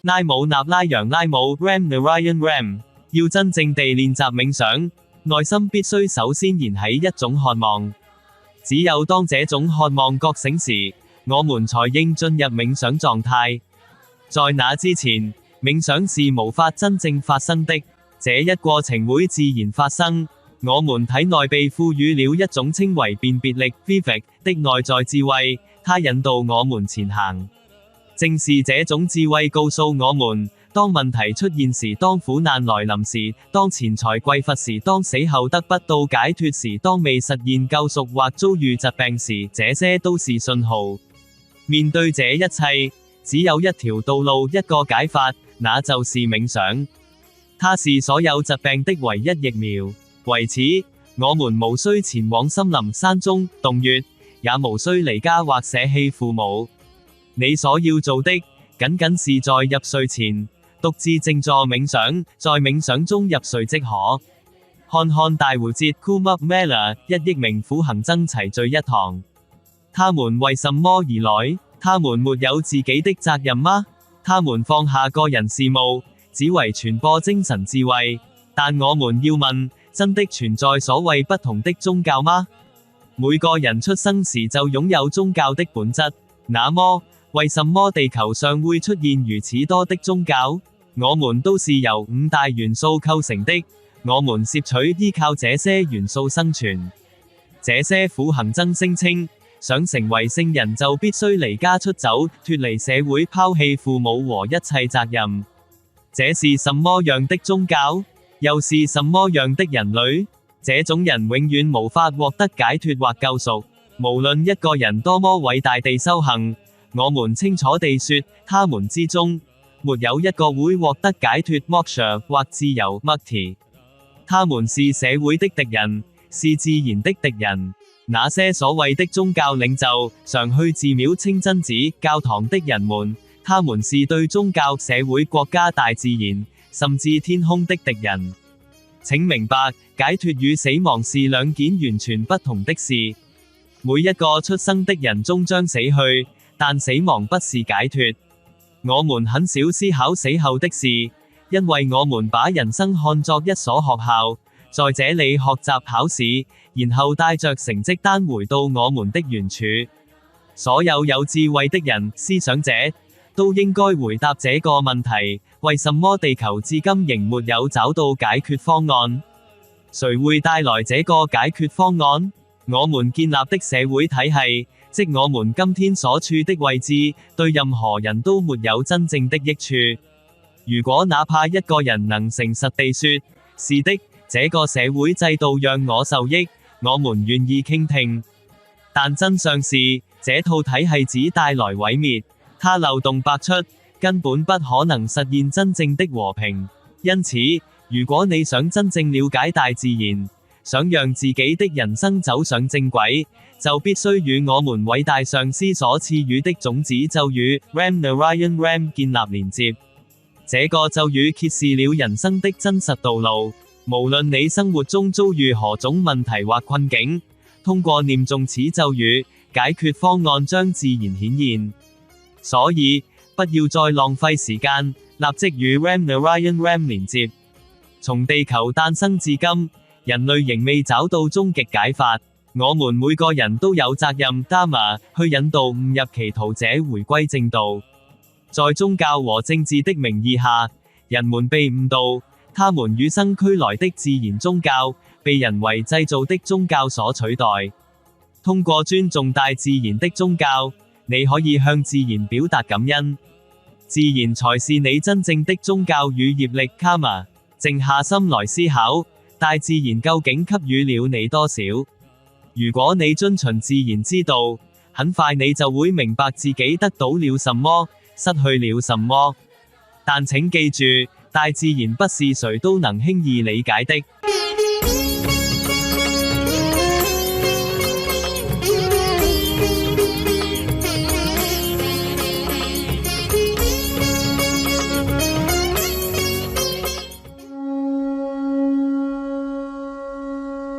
拉姆納拉揚拉姆 Ram Narayan Ram。要真正地練習冥想，內心必須首先燃起一種渴望。只有當這種渴望覺醒時，我們才應進入冥想狀態。在那之前，冥想是無法真正發生的。這一過程會自然發生。我們體內被賦予了一種稱為辨別力 Vivek 的內在智慧，它引導我們前行。正是這種智慧告訴我們，當問題出現時，當苦難來臨時，當錢財匱乏時，當死後得不到解脫時，當未實現救贖或遭遇疾病時，這些都是信號。面對這一切，只有一條道路，一個解法，那就是冥想。它是所有疾病的唯一疫苗。為此，我們無需前往森林、山中、洞穴，也無需離家或捨棄父母。你所要做的，僅僅是在入睡前，獨自靜坐冥想，在冥想中入睡即可。看看大壺節 Kumbh Mela 1億名苦行僧齊聚一堂。他們為什麼而來？他們沒有自己的責任嗎？他們放下個人事務，只為傳播精神智慧。但我們要問，真的存在所謂不同的宗教嗎？每個人出生時就擁有宗教的本質。那麼，為什麼地球上會出現如此多的宗教？我們都是由5大元素構成的，我們攝取依靠這些元素生存。這些苦行僧聲稱，想成為聖人就必須離家出走，脫離社會，拋棄父母和一切責任。這是什麼樣的宗教？又是什麼樣的人類？這種人永遠無法獲得解脫或救贖。無論一個人多麼偉大地修行，我們清楚地說，他們之中沒有一個會獲得解脫 moksha 或自由 mukti。他們是社會的敵人，是自然的敵人。那些所謂的宗教領袖，常去寺廟清真寺、教堂的人們，他們是對宗教、社會、國家、大自然，甚至天空的敵人。請明白，解脫與死亡是兩件完全不同的事。每一個出生的人終將死去，但死亡不是解脫。我們很少思考死後的事，因為我們把人生看作一所學校，在這裏學習考試，然後帶着成績單回到我們的原處。所有有智慧的人、思想者，都應該回答這個問題：為什麼地球至今仍沒有找到解決方案？誰會帶來這個解決方案？我們建立的社會體系，即我們今天所處的位置，對任何人都沒有真正的益處。如果哪怕一個人能誠實地說，是的，這個社會制度讓我受益，我們願意傾聽。但真相是，這套體系只帶來毀滅，它漏洞百出，根本不可能實現真正的和平。因此，如果你想真正了解大自然，想讓自己的人生走上正軌，就必須與我們偉大上師所賜予的種子咒語 Ram Narayan Ram 建立連接。這個咒語揭示了人生的真實道路。無論你生活中遭遇何種問題或困境，通過念誦此咒語，解決方案將自然顯現。所以，不要再浪費時間，立即與 Ram Narayan Ram 連接。從地球誕生至今，人類仍未找到終極解法。我們每個人都有責任 Dharma 去引導誤入歧途者回歸正道。在宗教和政治的名義下，人們被誤導，他們與生俱來的自然宗教，被人為製造的宗教所取代。通過尊重大自然的宗教，你可以向自然表達感恩。自然才是你真正的宗教與業力 Karma。靜下心來思考，大自然究竟給予了你多少？如果你遵循自然之道，很快你就會明白自己得到了什麼，失去了什麼。但請記住，大自然不是誰都能輕易理解的。